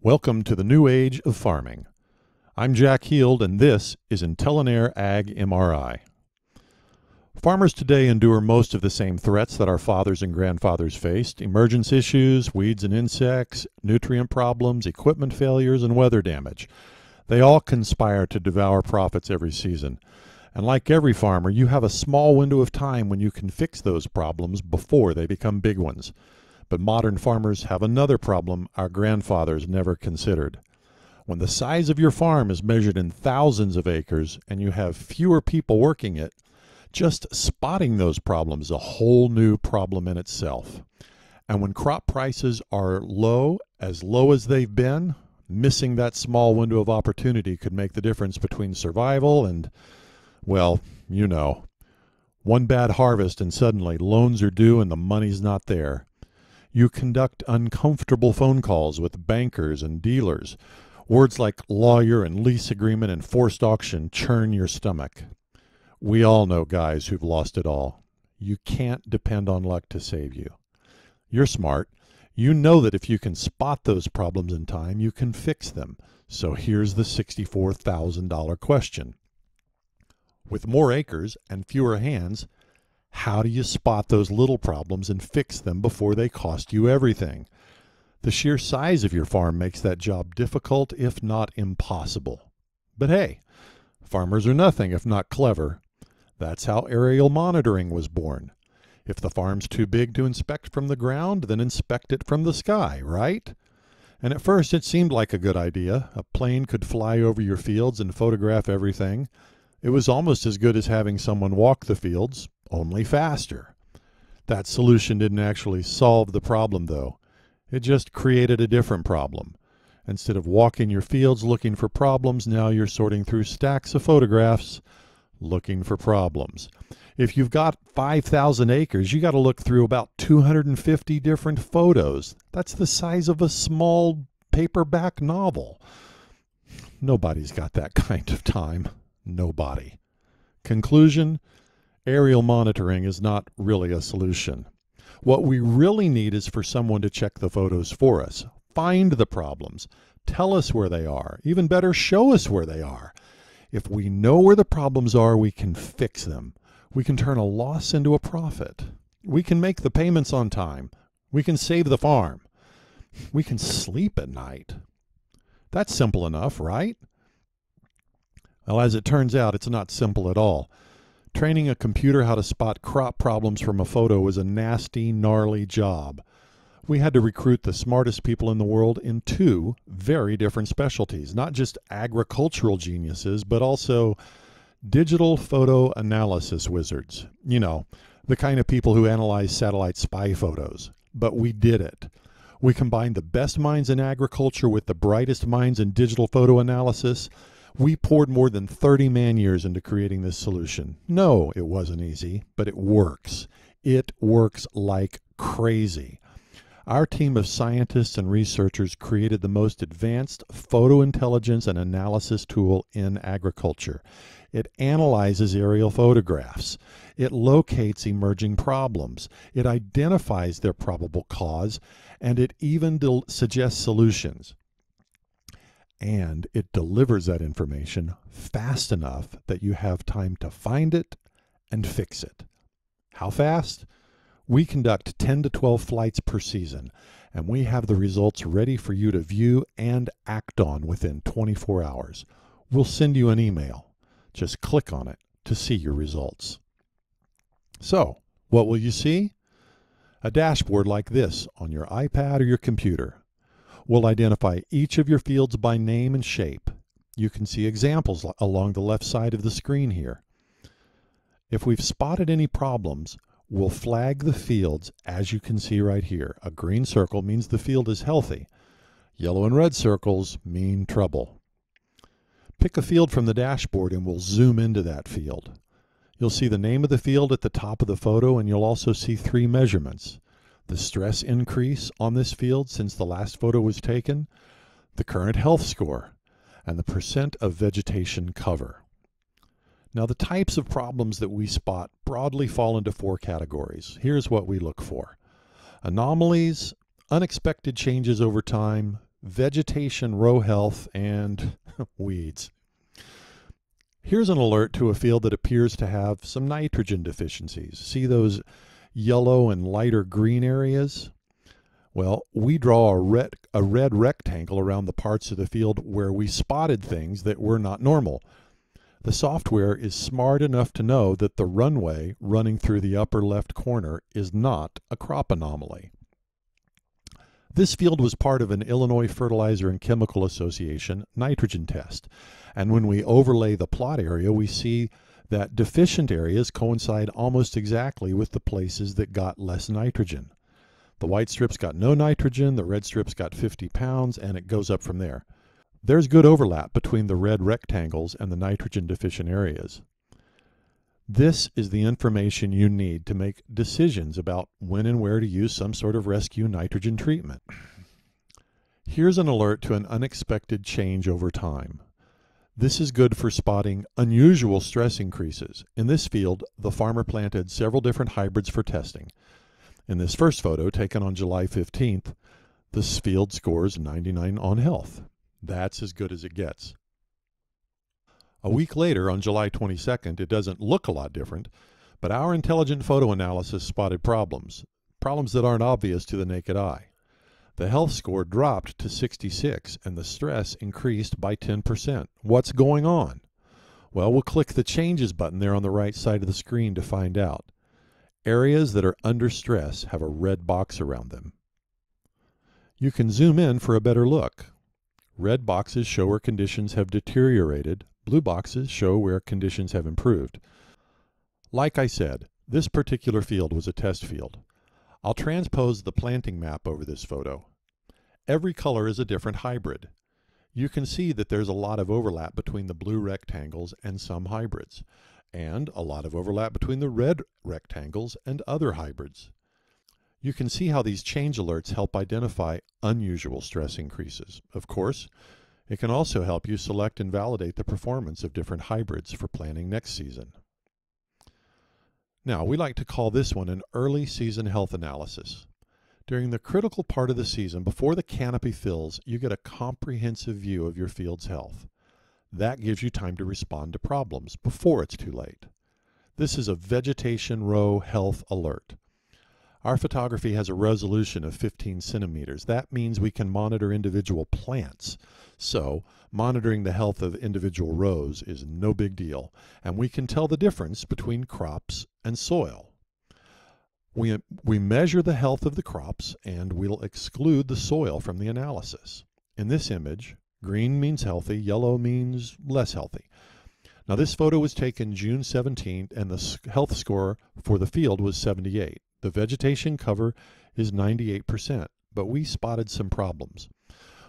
Welcome to the new age of farming. I'm Jack Heald, and this is Intelinair Ag-MRI. Farmers today endure most of the same threats that our fathers and grandfathers faced: emergence issues, weeds and insects, nutrient problems, equipment failures, and weather damage. They all conspire to devour profits every season. And like every farmer, you have a small window of time when you can fix those problems before they become big ones. But modern farmers have another problem our grandfathers never considered. When the size of your farm is measured in thousands of acres and you have fewer people working it, just spotting those problems is a whole new problem in itself. And when crop prices are low as they've been, missing that small window of opportunity could make the difference between survival and, well, you know, one bad harvest and suddenly loans are due and the money's not there. You conduct uncomfortable phone calls with bankers and dealers. Words like lawyer and lease agreement and forced auction churn your stomach. We all know guys who've lost it all. You can't depend on luck to save you. You're smart. You know that if you can spot those problems in time, you can fix them. So here's the $64,000 question. With more acres and fewer hands, how do you spot those little problems and fix them before they cost you everything? The sheer size of your farm makes that job difficult, if not impossible. But hey, farmers are nothing if not clever. That's how aerial monitoring was born. If the farm's too big to inspect from the ground, then inspect it from the sky, right? And at first it seemed like a good idea. A plane could fly over your fields and photograph everything. It was almost as good as having someone walk the fields, only faster. That solution didn't actually solve the problem, though. It just created a different problem. Instead of walking your fields looking for problems, now you're sorting through stacks of photographs looking for problems. If you've got 5,000 acres, you got to look through about 250 different photos. That's the size of a small paperback novel. Nobody's got that kind of time. Nobody. Conclusion: aerial monitoring is not really a solution. What we really need is for someone to check the photos for us, find the problems, tell us where they are, even better, show us where they are. If we know where the problems are, we can fix them. We can turn a loss into a profit. We can make the payments on time. We can save the farm. We can sleep at night. That's simple enough, right? Well, as it turns out, it's not simple at all. Training a computer how to spot crop problems from a photo was a nasty, gnarly job. We had to recruit the smartest people in the world in two very different specialties, not just agricultural geniuses, but also digital photo analysis wizards. You know, the kind of people who analyze satellite spy photos. But we did it. We combined the best minds in agriculture with the brightest minds in digital photo analysis. We poured more than 30 man-years into creating this solution. No, it wasn't easy, but it works. It works like crazy. Our team of scientists and researchers created the most advanced photo intelligence and analysis tool in agriculture. It analyzes aerial photographs. It locates emerging problems. It identifies their probable cause, and it even suggests solutions. And it delivers that information fast enough that you have time to find it and fix it. How fast? We conduct 10 to 12 flights per season, and we have the results ready for you to view and act on within 24 hours. We'll send you an email. Just click on it to see your results. So, what will you see? A dashboard like this on your iPad or your computer. We'll identify each of your fields by name and shape. You can see examples along the left side of the screen here. If we've spotted any problems, we'll flag the fields as you can see right here. A green circle means the field is healthy. Yellow and red circles mean trouble. Pick a field from the dashboard and we'll zoom into that field. You'll see the name of the field at the top of the photo, and you'll also see 3 measurements: the stress increase on this field since the last photo was taken, the current health score, and the percent of vegetation cover. Now, the types of problems that we spot broadly fall into 4 categories. Here's what we look for: anomalies, unexpected changes over time, vegetation row health, and weeds. Here's an alert to a field that appears to have some nitrogen deficiencies. See those yellow and lighter green areas? Well, we draw a red rectangle around the parts of the field where we spotted things that were not normal. The software is smart enough to know that the runway running through the upper left corner is not a crop anomaly. This field was part of an Illinois Fertilizer and Chemical Association nitrogen test, and when we overlay the plot area, we see that deficient areas coincide almost exactly with the places that got less nitrogen. The white strips got no nitrogen, the red strips got 50 pounds, and it goes up from there. There's good overlap between the red rectangles and the nitrogen deficient areas. This is the information you need to make decisions about when and where to use some sort of rescue nitrogen treatment. Here's an alert to an unexpected change over time. This is good for spotting unusual stress increases. In this field, the farmer planted several different hybrids for testing. In this first photo, taken on July 15th, this field scores 99 on health. That's as good as it gets. A week later, on July 22nd, it doesn't look a lot different, but our intelligent photo analysis spotted problems that aren't obvious to the naked eye. The health score dropped to 66 and the stress increased by 10%. What's going on? Well, we'll click the Changes button there on the right side of the screen to find out. Areas that are under stress have a red box around them. You can zoom in for a better look. Red boxes show where conditions have deteriorated. Blue boxes show where conditions have improved. Like I said, this particular field was a test field. I'll transpose the planting map over this photo. Every color is a different hybrid. You can see that there's a lot of overlap between the blue rectangles and some hybrids, and a lot of overlap between the red rectangles and other hybrids. You can see how these change alerts help identify unusual stress increases. Of course, it can also help you select and validate the performance of different hybrids for planting next season. Now, we like to call this one an early season health analysis. During the critical part of the season, before the canopy fills, you get a comprehensive view of your field's health. That gives you time to respond to problems before it's too late. This is a vegetation row health alert. Our photography has a resolution of 15 centimeters. That means we can monitor individual plants. So, monitoring the health of individual rows is no big deal, and we can tell the difference between crops and soil. We measure the health of the crops, and we'll exclude the soil from the analysis. In this image, green means healthy, yellow means less healthy. Now, this photo was taken June 17th, and the health score for the field was 78. The vegetation cover is 98%, but we spotted some problems.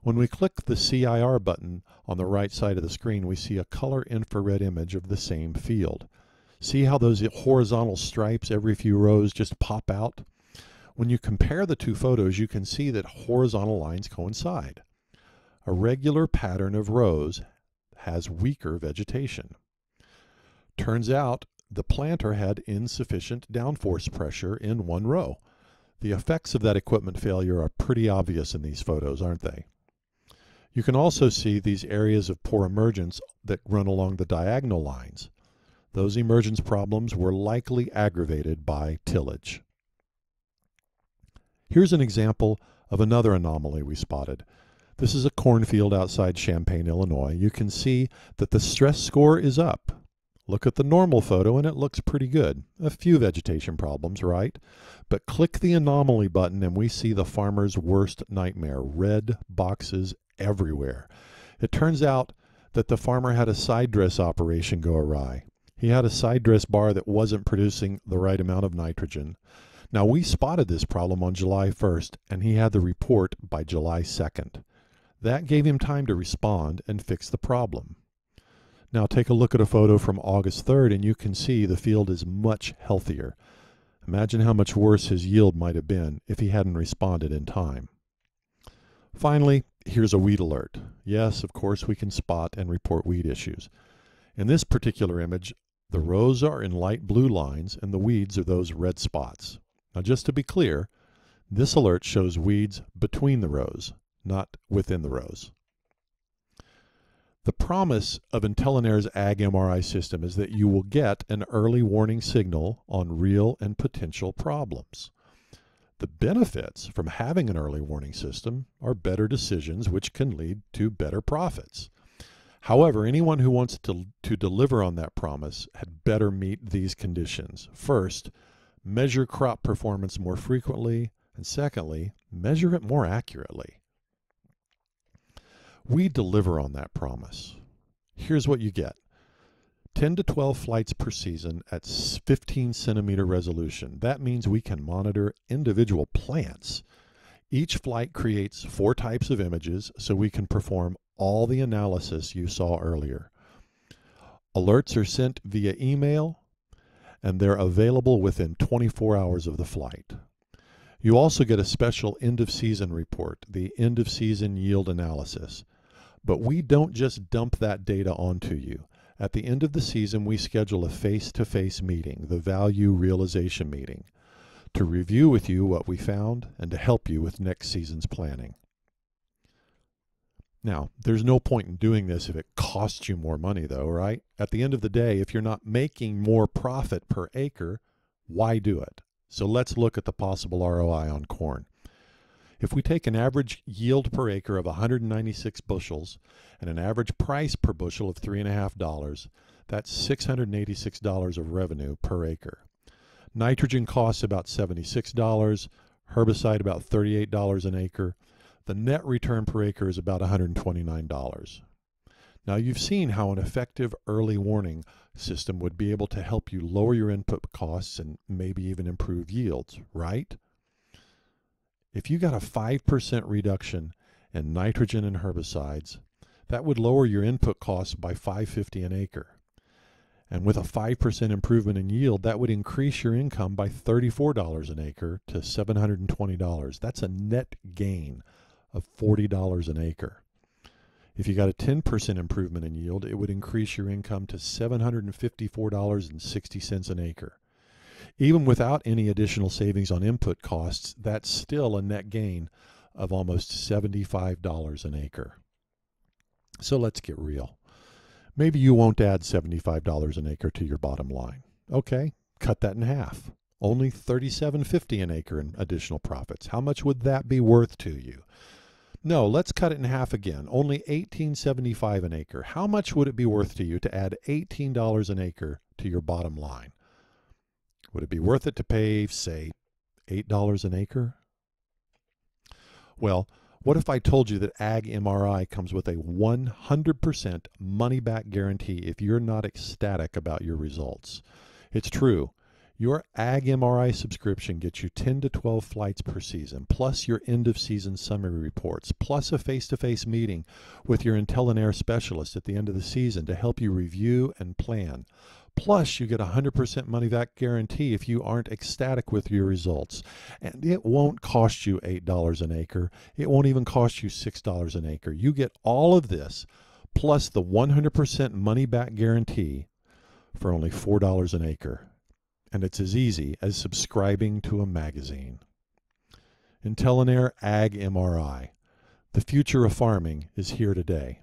When we click the CIR button on the right side of the screen, we see a color infrared image of the same field. See how those horizontal stripes every few rows just pop out? When you compare the two photos, you can see that horizontal lines coincide. A regular pattern of rows has weaker vegetation. Turns out the planter had insufficient downforce pressure in one row. The effects of that equipment failure are pretty obvious in these photos, aren't they? You can also see these areas of poor emergence that run along the diagonal lines. Those emergence problems were likely aggravated by tillage. Here's an example of another anomaly we spotted. This is a cornfield outside Champaign, Illinois. You can see that the stress score is up. Look at the normal photo and it looks pretty good. A few vegetation problems, right? But click the anomaly button and we see the farmer's worst nightmare, red boxes everywhere. It turns out that the farmer had a side dress operation go awry. He had a side dress bar that wasn't producing the right amount of nitrogen. Now, we spotted this problem on July 1st and he had the report by July 2nd. That gave him time to respond and fix the problem. Now take a look at a photo from August 3rd and you can see the field is much healthier. Imagine how much worse his yield might have been if he hadn't responded in time. Finally, here's a weed alert. Yes, of course we can spot and report weed issues. In this particular image, the rows are in light blue lines and the weeds are those red spots. Now just to be clear, this alert shows weeds between the rows, not within the rows. The promise of Intelinair's Ag-MRI system is that you will get an early warning signal on real and potential problems. The benefits from having an early warning system are better decisions, which can lead to better profits. However, anyone who wants to deliver on that promise had better meet these conditions. First, measure crop performance more frequently, and secondly, measure it more accurately. We deliver on that promise. Here's what you get. 10 to 12 flights per season at 15 centimeter resolution. That means we can monitor individual plants. Each flight creates 4 types of images, so we can perform all the analysis you saw earlier. Alerts are sent via email, and they're available within 24 hours of the flight. You also get a special end-of-season report, the end-of-season yield analysis. But we don't just dump that data onto you. At the end of the season, we schedule a face-to-face meeting, the value realization meeting, to review with you what we found and to help you with next season's planning. Now, there's no point in doing this if it costs you more money, though, right? At the end of the day, if you're not making more profit per acre, why do it? So let's look at the possible ROI on corn. If we take an average yield per acre of 196 bushels and an average price per bushel of $3.50, that's $686 of revenue per acre. Nitrogen costs about $76, herbicide about $38 an acre. The net return per acre is about $129. Now you've seen how an effective early warning system would be able to help you lower your input costs and maybe even improve yields, right? If you got a 5% reduction in nitrogen and herbicides, that would lower your input costs by $5.50 an acre. And with a 5% improvement in yield, that would increase your income by $34 an acre to $720. That's a net gain of $40 an acre. If you got a 10% improvement in yield, it would increase your income to $754.60 an acre. Even without any additional savings on input costs, that's still a net gain of almost $75 an acre. So let's get real. Maybe you won't add $75 an acre to your bottom line. Okay, cut that in half. Only $37.50 an acre in additional profits. How much would that be worth to you? No, let's cut it in half again. Only $18.75 an acre. How much would it be worth to you to add $18 an acre to your bottom line? Would it be worth it to pay, say, $8 an acre? Well, what if I told you that Ag-MRI comes with a 100% money-back guarantee if you're not ecstatic about your results? It's true. Your Ag-MRI subscription gets you 10 to 12 flights per season, plus your end-of-season summary reports, plus a face-to-face meeting with your Intelinair specialist at the end of the season to help you review and plan. Plus, you get a 100% money-back guarantee if you aren't ecstatic with your results. And it won't cost you $8 an acre. It won't even cost you $6 an acre. You get all of this, plus the 100% money-back guarantee for only $4 an acre. And it's as easy as subscribing to a magazine. Intelinair Ag-MRI. The future of farming is here today.